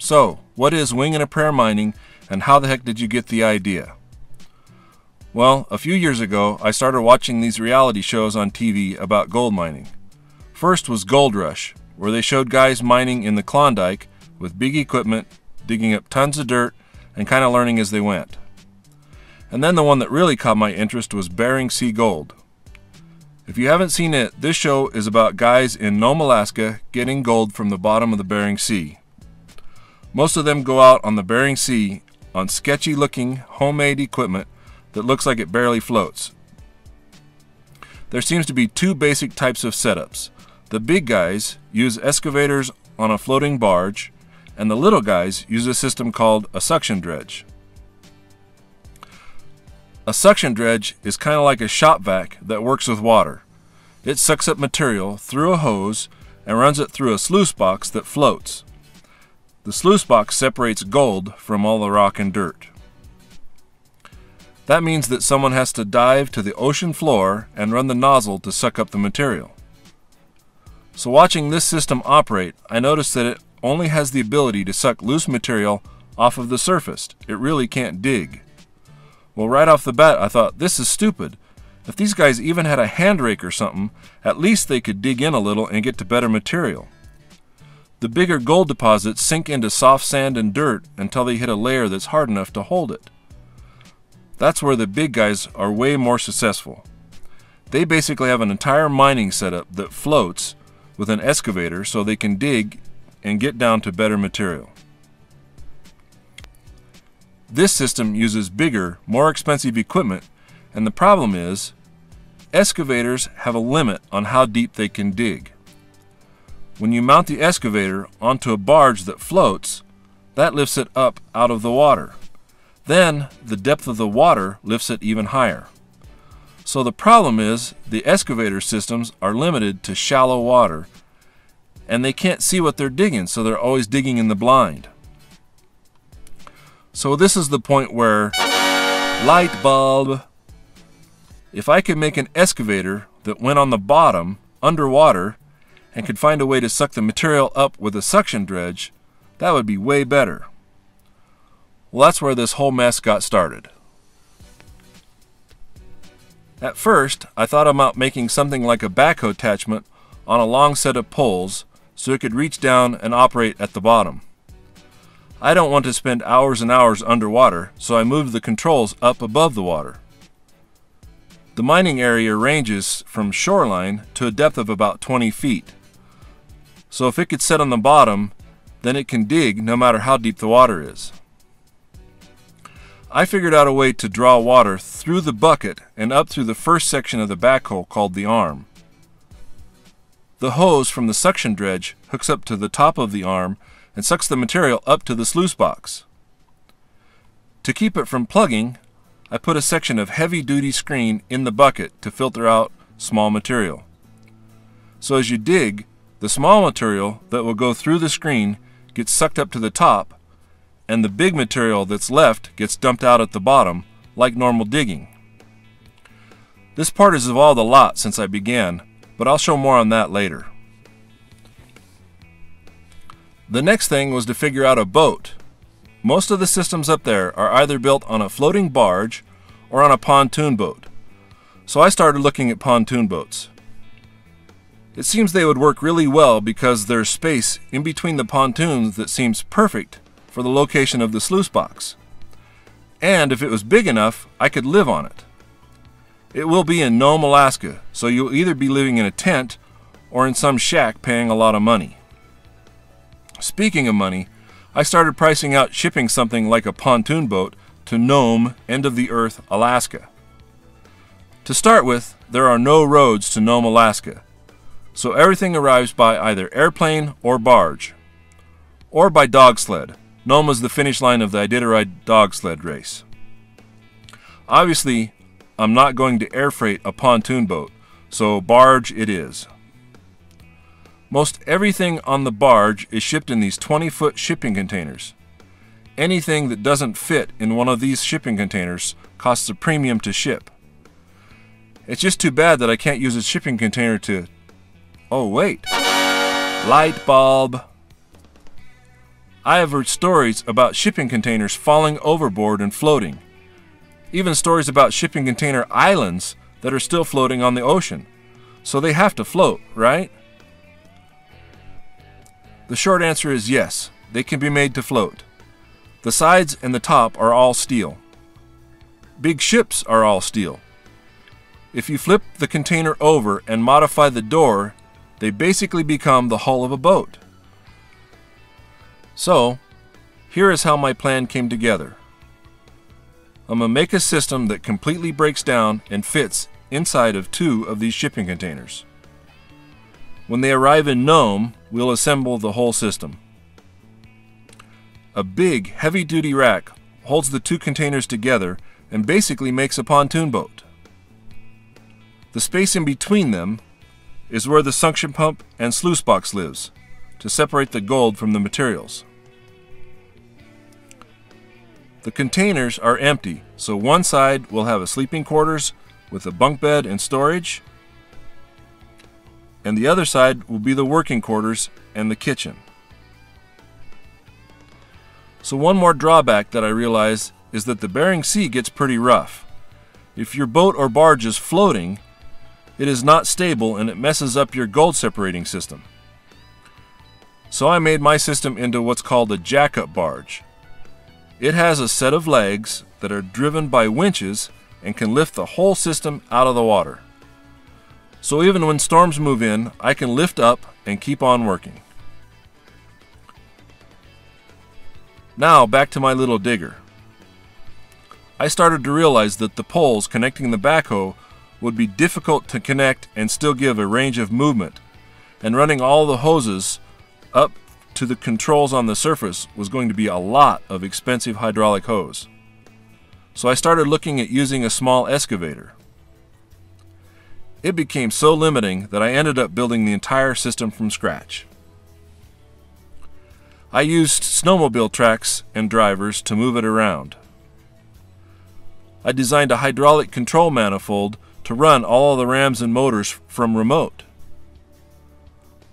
So, what is wing and a prayer mining, and how the heck did you get the idea? Well, a few years ago, I started watching these reality shows on TV about gold mining. First was Gold Rush, where they showed guys mining in the Klondike with big equipment, digging up tons of dirt, and kind of learning as they went. And then the one that really caught my interest was Bering Sea Gold. If you haven't seen it, this show is about guys in Nome, Alaska getting gold from the bottom of the Bering Sea. Most of them go out on the Bering Sea on sketchy looking homemade equipment that looks like it barely floats. There seems to be two basic types of setups. The big guys use excavators on a floating barge, and the little guys use a system called a suction dredge. A suction dredge is kind of like a shop vac that works with water. It sucks up material through a hose and runs it through a sluice box that floats. The sluice box separates gold from all the rock and dirt. That means that someone has to dive to the ocean floor and run the nozzle to suck up the material. So watching this system operate, I noticed that it only has the ability to suck loose material off of the surface. It really can't dig. Well, right off the bat, I thought, this is stupid. If these guys even had a hand rake or something, at least they could dig in a little and get to better material. The bigger gold deposits sink into soft sand and dirt until they hit a layer that's hard enough to hold it. That's where the big guys are way more successful. They basically have an entire mining setup that floats with an excavator so they can dig and get down to better material. This system uses bigger, more expensive equipment, and the problem is, excavators have a limit on how deep they can dig. When you mount the excavator onto a barge that floats, that lifts it up out of the water. Then, the depth of the water lifts it even higher. So the problem is, the excavator systems are limited to shallow water, and they can't see what they're digging, so they're always digging in the blind. So this is the point where, light bulb, if I could make an excavator that went on the bottom, underwater, and could find a way to suck the material up with a suction dredge, that would be way better. Well, that's where this whole mess got started. At first, I thought about making something like a backhoe attachment on a long set of poles so it could reach down and operate at the bottom. I don't want to spend hours and hours underwater, so I moved the controls up above the water. The mining area ranges from shoreline to a depth of about 20 feet. So if it could sit on the bottom, then it can dig no matter how deep the water is. I figured out a way to draw water through the bucket and up through the first section of the backhoe called the arm. The hose from the suction dredge hooks up to the top of the arm and sucks the material up to the sluice box. To keep it from plugging, I put a section of heavy-duty screen in the bucket to filter out small material. So as you dig, the small material that will go through the screen gets sucked up to the top, and the big material that's left gets dumped out at the bottom, like normal digging. This part has evolved a lot since I began, but I'll show more on that later. The next thing was to figure out a boat. Most of the systems up there are either built on a floating barge or on a pontoon boat. So I started looking at pontoon boats. It seems they would work really well because there's space in between the pontoons that seems perfect for the location of the sluice box. And if it was big enough, I could live on it. It will be in Nome, Alaska, so you'll either be living in a tent or in some shack paying a lot of money. Speaking of money, I started pricing out shipping something like a pontoon boat to Nome, end of the earth, Alaska. To start with, there are no roads to Nome, Alaska, so everything arrives by either airplane or barge, or by dog sled. Nome is the finish line of the Iditarod dog sled race. Obviously, I'm not going to air freight a pontoon boat, so barge it is. Most everything on the barge is shipped in these 20-foot shipping containers. Anything that doesn't fit in one of these shipping containers costs a premium to ship. It's just too bad that I can't use a shipping container to... Oh wait, light bulb. I have heard stories about shipping containers falling overboard and floating. Even stories about shipping container islands that are still floating on the ocean. So they have to float, right? The short answer is yes, they can be made to float. The sides and the top are all steel. Big ships are all steel. If you flip the container over and modify the door, they basically become the hull of a boat. So, here is how my plan came together. I'm going to make a system that completely breaks down and fits inside of 2 of these shipping containers. When they arrive in Nome, we'll assemble the whole system. A big, heavy-duty rack holds the 2 containers together and basically makes a pontoon boat. The space in between them is where the suction pump and sluice box lives, to separate the gold from the materials. The containers are empty, so one side will have a sleeping quarters with a bunk bed and storage, and the other side will be the working quarters and the kitchen. So one more drawback that I realize is that the Bering Sea gets pretty rough. If your boat or barge is floating, it is not stable and it messes up your gold separating system. So I made my system into what's called a jack-up barge. It has a set of legs that are driven by winches and can lift the whole system out of the water. So even when storms move in, I can lift up and keep on working. Now back to my little digger. I started to realize that the poles connecting the backhoe would be difficult to connect and still give a range of movement, and running all the hoses up to the controls on the surface was going to be a lot of expensive hydraulic hose. So I started looking at using a small excavator. It became so limiting that I ended up building the entire system from scratch. I used snowmobile tracks and drivers to move it around. I designed a hydraulic control manifold to run all of the rams and motors from remote.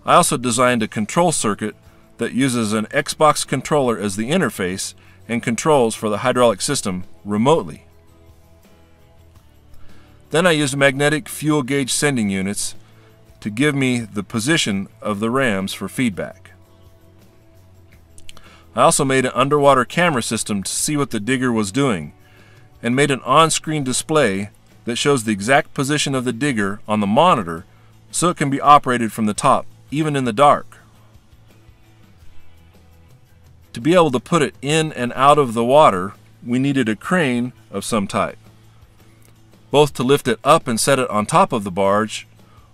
I also designed a control circuit that uses an Xbox controller as the interface and controls for the hydraulic system remotely. Then I used magnetic fuel gauge sending units to give me the position of the rams for feedback. I also made an underwater camera system to see what the digger was doing, and made an on-screen display that shows the exact position of the digger on the monitor so it can be operated from the top, even in the dark. To be able to put it in and out of the water, we needed a crane of some type, both to lift it up and set it on top of the barge,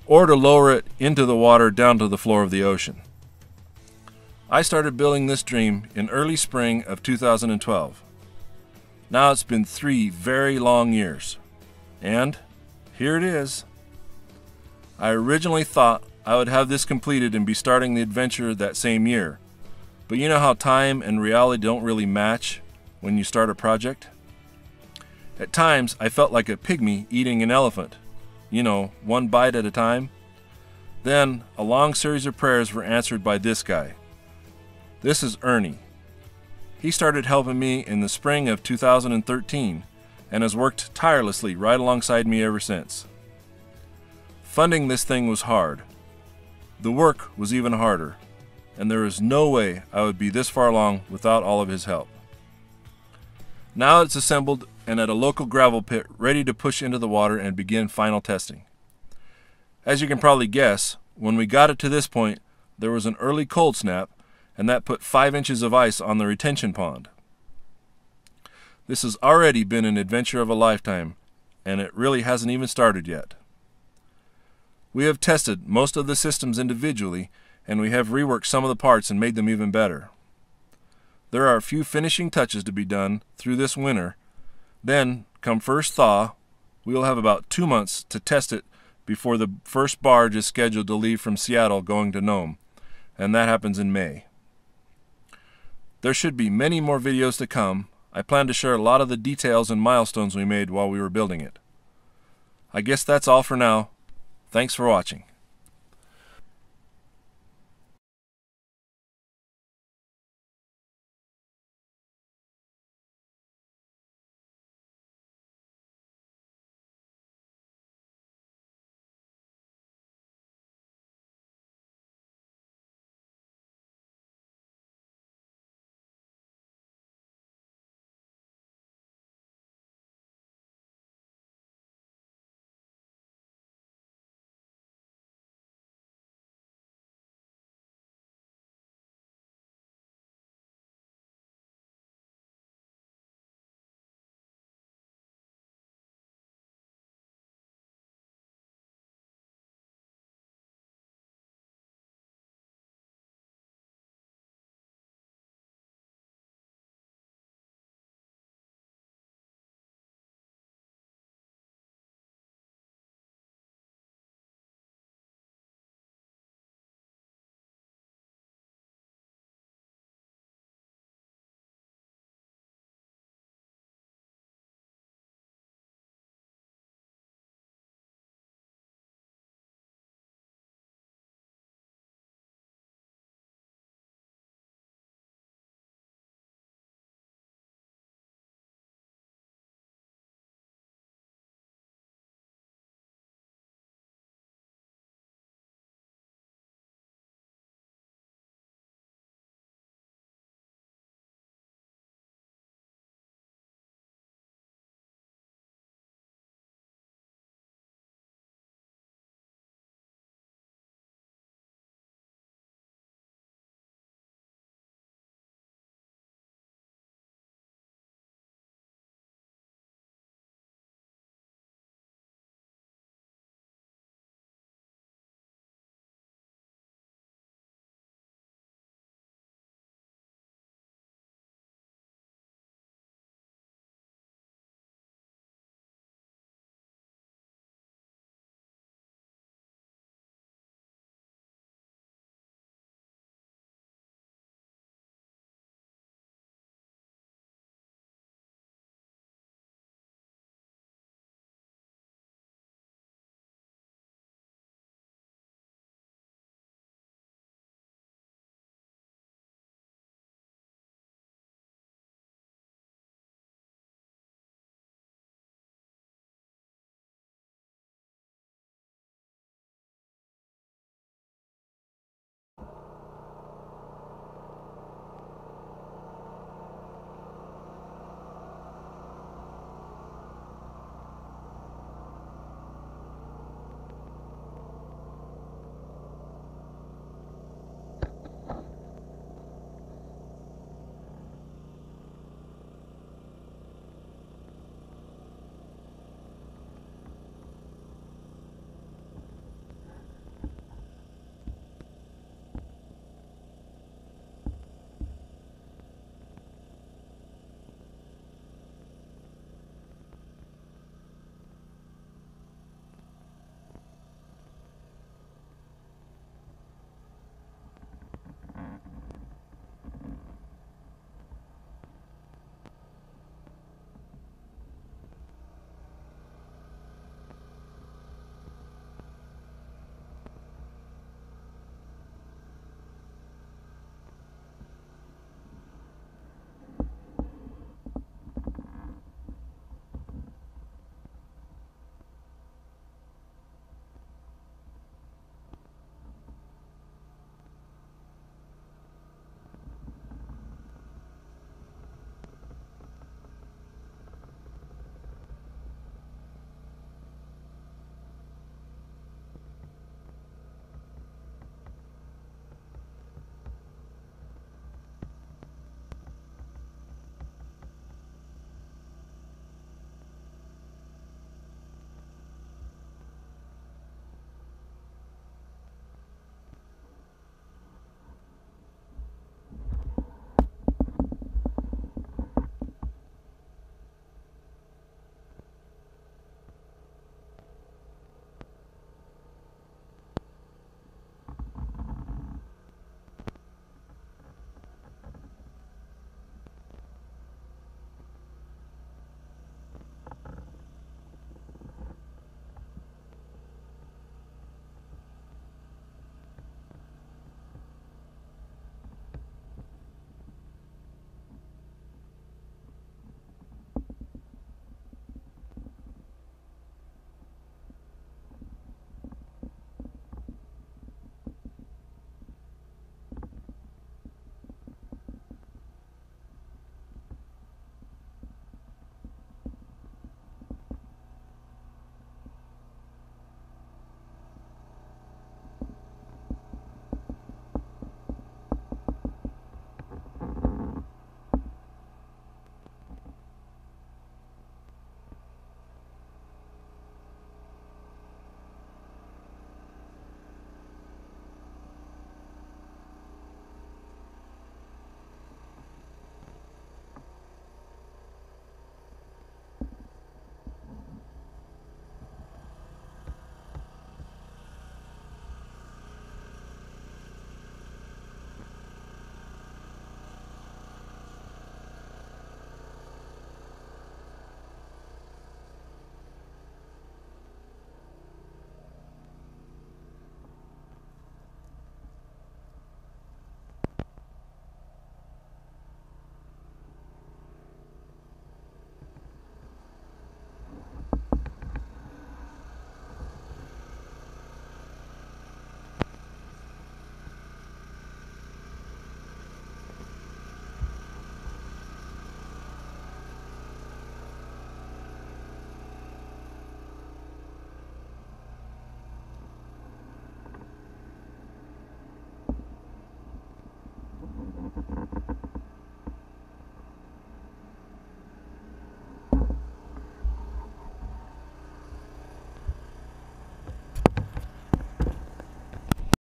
or to lower it into the water down to the floor of the ocean. I started building this dream in early spring of 2012. Now it's been 3 very long years. And here it is. I originally thought I would have this completed and be starting the adventure that same year. But you know how time and reality don't really match when you start a project? At times, I felt like a pygmy eating an elephant. You know, one bite at a time. Then, a long series of prayers were answered by this guy. This is Ernie. He started helping me in the spring of 2013 and has worked tirelessly right alongside me ever since. Funding this thing was hard. The work was even harder, and there is no way I would be this far along without all of his help. Now it's assembled and at a local gravel pit ready to push into the water and begin final testing. As you can probably guess, when we got it to this point, there was an early cold snap, and that put 5 inches of ice on the retention pond. This has already been an adventure of a lifetime, and it really hasn't even started yet. We have tested most of the systems individually, and we have reworked some of the parts and made them even better. There are a few finishing touches to be done through this winter. Then, come first thaw, we will have about 2 months to test it before the first barge is scheduled to leave from Seattle going to Nome, and that happens in May. There should be many more videos to come. I plan to share a lot of the details and milestones we made while we were building it. I guess that's all for now. Thanks for watching.